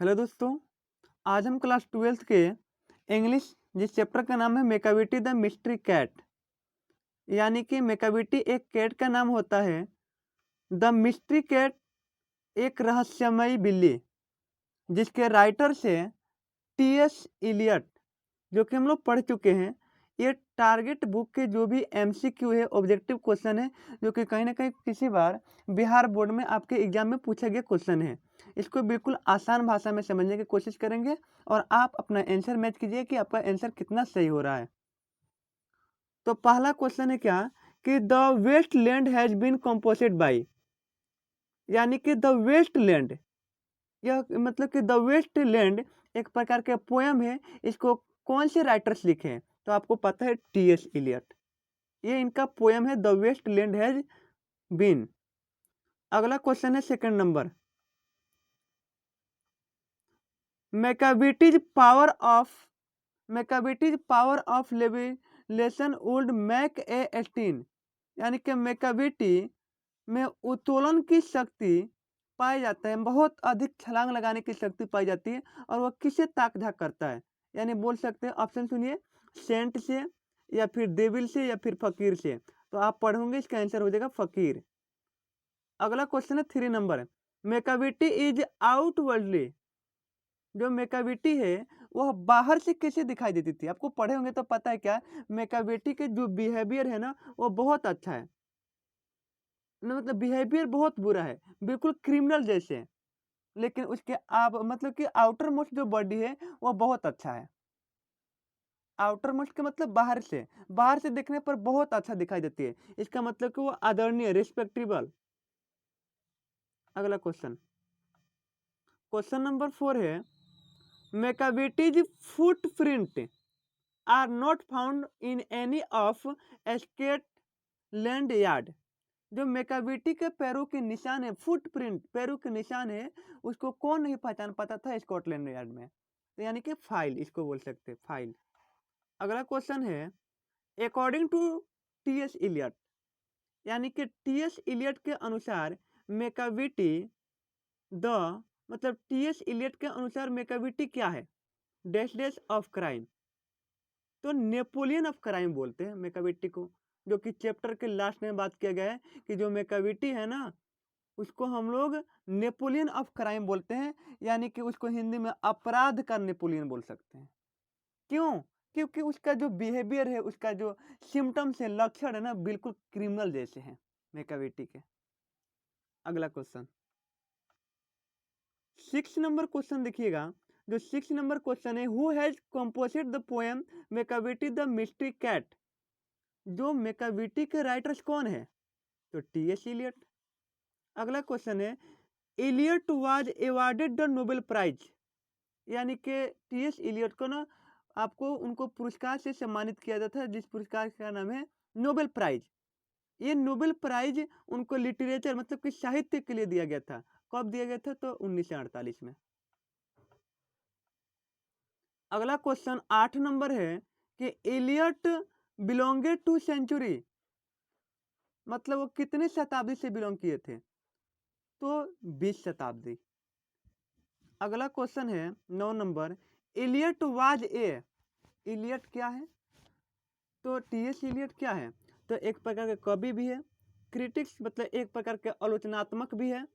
Hello दोस्तों। आज हम क्लास 12th के इंग्लिश जिस चैप्टर का नाम है मेकाविटी द मिस्ट्री कैट, यानी कि मेकाविटी एक कैट का नाम होता है। द मिस्ट्री कैट एक रहस्यमयी बिल्ली, जिसके राइटर्स है टी.एस. इलियट, जो कि हम लोग पढ़ चुके हैं। ये टारगेट बुक के जो भी एमसीक्यू है, ऑब्जेक्टिव क्वेश्चन है, जो कि कहीं ना कहीं किसी बार बिहार बोर्ड में आपके एग्जाम में पूछा गया क्वेश्चन है। इसको बिल्कुल आसान भाषा में समझने की कोशिश करेंगे और आप अपना आंसर मैच कीजिए कि आपका आंसर कितना सही हो रहा है। तो पहला क्वेश्चन है क्या कि the waste land has been composite by, यानी कि द वेस्ट लैंड, यह मतलब कि द वेस्ट लैंड एक प्रकार के पोयम है। इसको कौन से राइटर्स लिखे हैं? तो आपको पता है टी.एस. इलियट। ये इनका पोयम है the waste land has been. अगला क्वेश्चन है second number, Macavity's power of levitation would make a stain, यानी कि मैकाविटी में उत्तोलन की शक्ति पाई जाता है, बहुत अधिक छलांग लगाने की शक्ति पाई जाती है। और वह किसे ताक झाक करता है? यानी बोल सकते हैं, ऑप्शन सुनिए, सेंट से या फिर डेविल से या फिर फकीर से। तो आप पढ़ोगे, इसका आंसर हो जाएगा फकीर। अगला क्वेश्चन है 3 नंबर, मैकाविटी इज आउटवर्डली, जो मैकाविटी है वह बाहर से कैसे दिखाई देती थी? आपको पढ़े होंगे तो पता है क्या, मैकाविटी के जो बिहेवियर है ना, वो बहुत अच्छा है ना, मतलब बिहेवियर बहुत बुरा है, बिल्कुल क्रिमिनल जैसे। लेकिन उसके आप मतलब कि आउटर मोस्ट जो बॉडी है वो बहुत अच्छा है। आउटर मोस्ट के मतलब बाहर से देखने पर बहुत अच्छा दिखाई देती है। इसका मतलब कि वो आदरणीय, रिस्पेक्टेबल। अगला क्वेश्चन, क्वेश्चन नंबर 4 है, Macavity's footprint are not found in any of Scotland Yard. जो मैकाविटी के पैरों के निशान है, फुटप्रिंट, पैरों के निशान है, उसको कौन नहीं पहचान पाता था स्कॉटलैंड यार्ड में? तो यानी कि फाइल, इसको बोल सकते हैं फाइल। अगला क्वेश्चन है, अकॉर्डिंग टू टी.एस. इलियट, यानी कि टी.एस. इलियट के अनुसार मैकाविटी द मतलब टी.एस. इलियट के अनुसार मैकाविटी क्या है? Dash dash of crime. तो नेपोलियन ऑफ क्राइम बोलते हैं मैकाविटी को, जो कि चैप्टर के लास्ट में बात किया गया है कि जो मैकाविटी है ना, उसको हम लोग नेपोलियन ऑफ क्राइम बोलते हैं, यानी कि उसको हिंदी में अपराध का नेपोलियन बोल सकते हैं। क्यों? क्योंकि उसका जो बिहेवियर है, उसका जो सिम्टम्स है, लक्षण है ना, बिल्कुल क्रिमिनल जैसे हैं मैकाविटी के। अगला क्वेश्चन, 6 नंबर क्वेश्चन देखिएगा। जो 6 नंबर क्वेश्चन है, who has composite the poem Macavity the mystery cat. जो मैकाविटी के राइटर्स कौन है? तो टी.एस. इलियट। अगला क्वेश्चन है, Eliot was awarded the Nobel prize, यानी कि टी.एस. इलियट को ना, आपको उनको पुरस्कार से सम्मानित किया जाता है, जिस पुरस्कार का नाम है नोबेल प्राइज। ये नोबेल प्राइज उनको लिटरेचर मतलब कि साहित्य के लिए दिया गया था। कब दिया गया था? तो 1948 में। अगला क्वेश्चन 8 नंबर है कि इलियट बिलोंगेड टू सेंचुरी, मतलब वो कितने शताब्दी से बिलोंग किए थे? तो 20 शताब्दी। अगला क्वेश्चन है 9 number, Eliot was a, Eliot क्या है? तो टी.एस. इलियट क्या है? तो एक प्रकार के कवि भी है, क्रिटिक्स मतलब एक प्रकार के आलोचनात्मक भी है,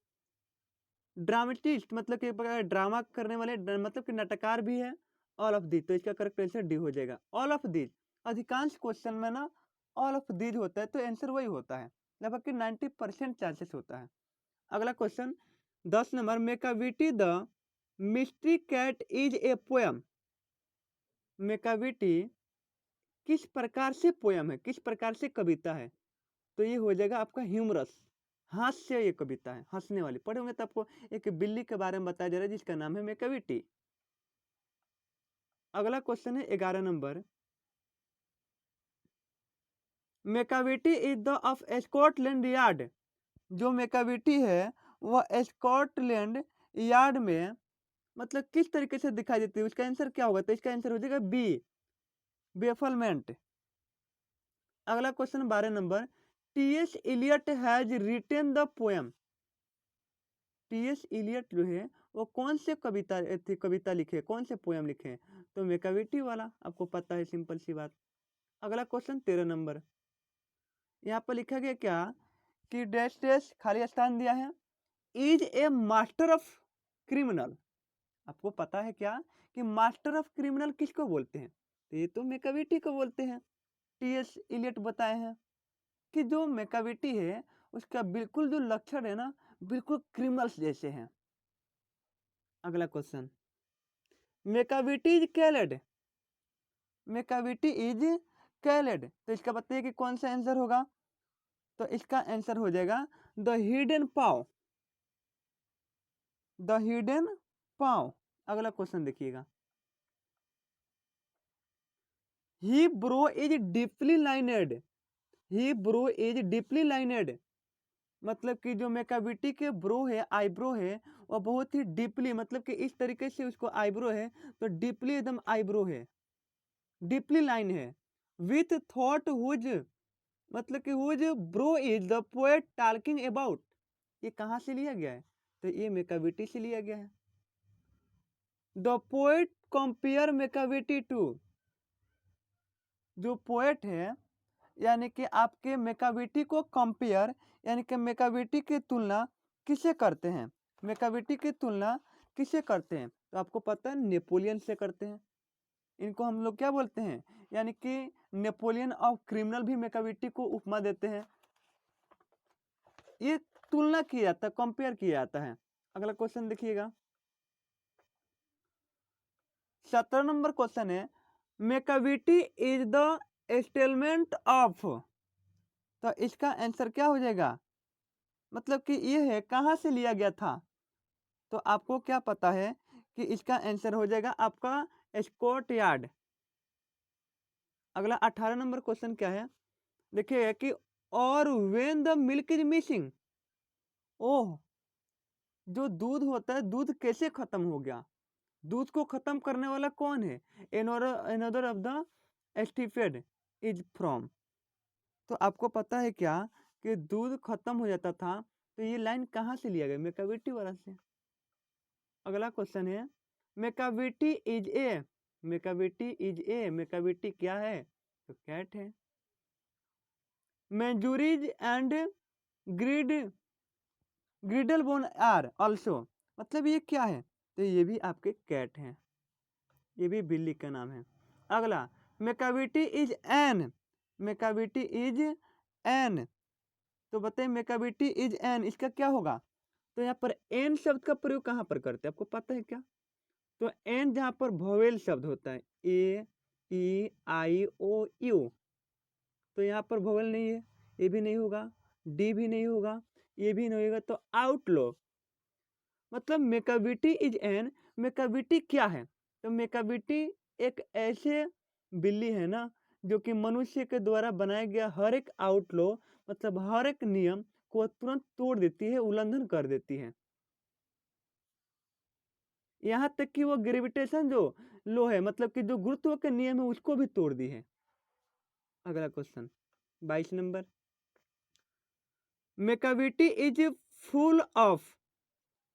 ड्रामेटिस्ट मतलब कि एक प्रकार का ड्रामा करने वाले मतलब कि नाटककार भी है, ऑल ऑफ दीज। तो इसका करेक्ट आंसर डी हो जाएगा, ऑल ऑफ दीज। अधिकांश क्वेश्चन में ना ऑल ऑफ दीज होता है, तो आंसर वही होता है, लगभग कि 90% चांसेस होता है। अगला question 10 number, Macavity the mystery cat is a poem. Macavity किस प्रकार से पोयम है, किस प्रकार से कविता है? तो ये हो जाएगा आपका ह्यूमरस, हास्य। ये कविता है हंसने वाली। पढ़े होंगे तो आपको एक बिल्ली के बारे में बताया जा रहा है जिसका नाम है मेकाविटी। अगला क्वेश्चन है 11 number, Macavity is the of Scotland Yard. जो मेकाविटी है वह स्कॉटलैंड यार्ड में मतलब किस तरीके से दिखाई देती है? उसका आंसर क्या होगा? तो इसका आंसर हो जाएगा बी, बेफलमेंट। अगला question 12 number, T S. Eliot has written the poem. T S. Eliot जो है वो कौन से कविता लिखे, कौन से पोयम लिखे? तो मैकाविटी वाला, आपको पता है, सिंपल सी बात। अगला क्वेश्चन 13 नंबर, यहाँ पर लिखा गया क्या कि डैश डैश खाली स्थान दिया है, is a master of criminal. आपको पता है क्या कि मास्टर ऑफ क्रिमिनल किसको बोलते हैं? तो ये तो मैकाविटी को बोलते हैं। टीएस इलियट बताए हैं कि जो मैकाविटी है उसका बिल्कुल जो लक्षण है ना, बिल्कुल क्रिमिनल्स जैसे हैं। अगला question, Macavity is called. Macavity is called, तो इसका बताइए कि कौन सा आंसर होगा? तो इसका आंसर हो जाएगा the hidden paw, the hidden paw. अगला क्वेश्चन देखिएगा, he brow is deeply lined, he brow is deeply lined, मतलब कि जो मैकाविटी के ब्रो है, आईब्रो है, वो बहुत ही डीपली, मतलब कि इस तरीके से उसको आईब्रो है, तो डीपली एकदम आईब्रो है, डीपली लाइन है। विथ थॉट हुज, मतलब कि whose brow is the poet talking about, ये कहाँ से लिया गया है? तो ये मैकाविटी से लिया गया है। The poet compare Macavity to, जो पोएट है यानी कि आपके मैकाविटी को कंपेयर, यानी कि मैकाविटी की तुलना किसे करते हैं? मैकाविटी की तुलना किसे करते हैं? तो आपको पता है नेपोलियन से करते हैं। इनको हम लोग क्या बोलते हैं? यानी कि नेपोलियन ऑफ क्रिमिनल भी मैकाविटी को उपमा देते हैं। ये तुलना किया जाता है, कंपेयर किया जाता है। अगला क्वेश्चन देखिएगा, 17 नंबर क्वेश्चन है, मैकाविटी इज द स्टेलमेंट ऑफ, तो इसका आंसर क्या हो जाएगा? मतलब कि ये है कहाँ से लिया गया था? तो आपको क्या पता है कि इसका आंसर हो जाएगा आपका स्कॉट यार्ड। अगला 18 नंबर क्वेश्चन क्या है, देखिए कि और when the milk is missing, oh, जो दूध होता है, दूध कैसे खत्म हो गया? दूध को खत्म करने वाला कौन है? एनदर ऑफ द एस्टिफेड इज फ्रॉम, तो आपको पता है क्या कि दूध खत्म हो जाता था? तो ये लाइन कहाँ से लिया गया? मैकाविटी वाला से। अगला क्वेश्चन है, Macavity is a, Macavity is a, Macavity क्या है? तो कैट है। Mungojerries and grid Griddlebone are also, मतलब ये क्या है? तो ये भी आपके कैट हैं, ये भी बिल्ली का नाम है। अगला, Macavity is N, Macavity is N, तो बताइए मैकाविटी इज एन, इसका क्या होगा? तो यहाँ पर एन शब्द का प्रयोग कहाँ पर करते हैं, आपको पता है क्या? तो एन जहाँ पर वोवेल शब्द होता है, ए ई आई ओ यू, तो यहाँ पर वोवेल नहीं है, ए भी नहीं होगा, डी भी नहीं होगा, ये भी नहीं होगा, तो आउटलो, मतलब मैकाविटी इज एन, मैकाविटी क्या है? तो मैकाविटी एक ऐसे बिल्ली है ना, जो कि मनुष्य के द्वारा बनाया गया हर एक आउटलो, मतलब हर एक नियम को तुरंत तोड़ देती है, उल्लंघन कर देती है। यहाँ तक कि वो ग्रेविटेशन जो लो है, मतलब कि जो गुरुत्व के नियम है, उसको भी तोड़ दी है। अगला question 22 number, Macavity is full of,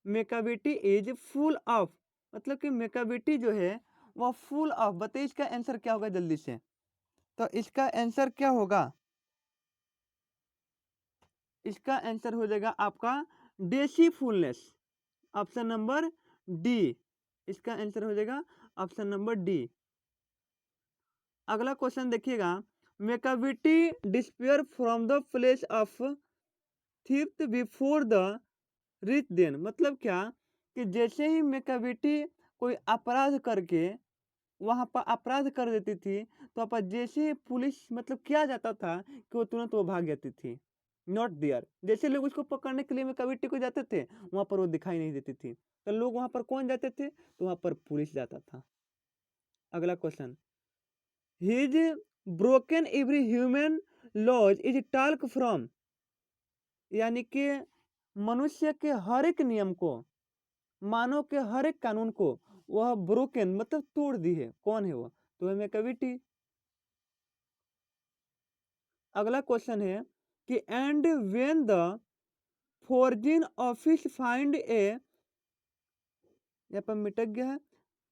Macavity is full of, मतलब कि मैकाविटी जो है वह फुल ऑफ, बताइए इसका आंसर क्या होगा जल्दी से? तो इसका आंसर क्या होगा? इसका आंसर हो जाएगा आपका डेसीफुलनेस, ऑप्शन नंबर डी, इसका आंसर हो जाएगा ऑप्शन नंबर डी। अगला क्वेश्चन देखिएगा, Macavity disappear from the place of theft before the rich then, मतलब क्या कि जैसे ही मैकाविटी कोई अपराध करके वहां पर अपराध कर देती थी, तो पर जैसे ही पुलिस मतलब किया जाता था कि वो तुरंत वो भाग जाती थी, नॉट देयर, जैसे लोग उसको पकड़ने के लिए मैकाविटी को जाते थे, वहां पर वो दिखाई नहीं देती थी, तो लोग वहां पर कौन जाते थे? तो वहां पर पुलिस जाता था। अगला question, his broken every human laws is talk from, यानी कि मनुष्य के हर एक नियम को, मानव के हर एक कानून को वह ब्रोकन मतलब तोड़ दी है, कौन है वो? तो है मैकाविटी। अगला क्वेश्चन है कि and when the foreign office find a यहाँ पर मिटक गया है।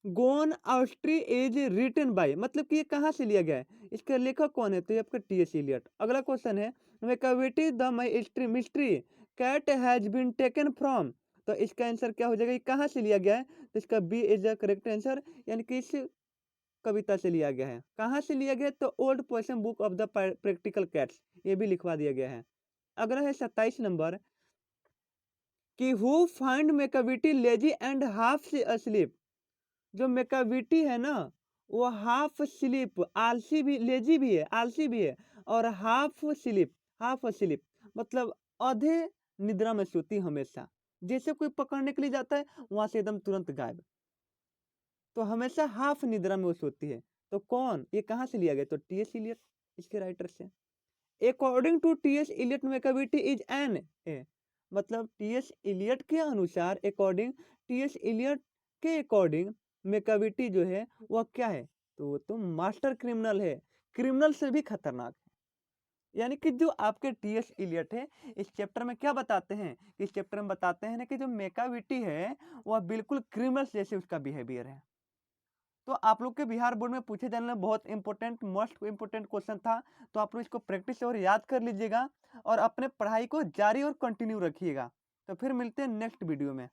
Gone astray is written by, मतलब कि ये कहाँ से लिया गया है, इसका लेखक कौन है, तो ये आपका टी एस इलियट। अगला क्वेश्चन है Macavity the mystery cat has been taken from, तो इसका आंसर क्या हो जाएगा, ये कहाँ से लिया गया है, तो इसका B is the correct answer, यानी कि इस कविता से लिया गया है। कहाँ से लिया गया, तो old poem book of the practical cats, ये भी लिखवा दिया गया है। अगला है 27 नंबर कि who find Macavity lazy and half asleep, जो मैकाविटी है ना वो हाफ स्लीप, आलसी भी, लेजी भी है, आलसी भी है, और हाफ स्लीप मतलब आधे निद्रा में सोती हमेशा। जैसे कोई पकड़ने के लिए जाता है वहां से एकदम तुरंत गायब, तो हमेशा हाफ निद्रा में वो सोती है। तो कौन, ये कहाँ से लिया गया, तो टी एस इलियट, इसके राइटर से। According to T S Eliot Macavity is an a, मतलब टी एस इलियट के अनुसार, अकॉर्डिंग टी एस इलियट के अकॉर्डिंग मैकाविटी जो है वह क्या है, तो वो तो मास्टर क्रिमिनल है, क्रिमिनल से भी खतरनाक है। यानी कि जो आपके टी एस इलियट है इस चैप्टर में क्या बताते हैं, इस चैप्टर में बताते हैं ना कि जो मैकाविटी है वह बिल्कुल क्रिमिनल जैसे उसका बिहेवियर है। तो आप लोग के बिहार बोर्ड में पूछे जाने वाला बहुत इंपॉर्टेंट, मोस्ट इंपॉर्टेंट क्वेश्चन था, तो आप लोग इसको प्रैक्टिस और याद कर लीजिएगा और अपने पढ़ाई को जारी और कंटिन्यू रखिएगा। तो फिर मिलते हैं नेक्स्ट वीडियो में।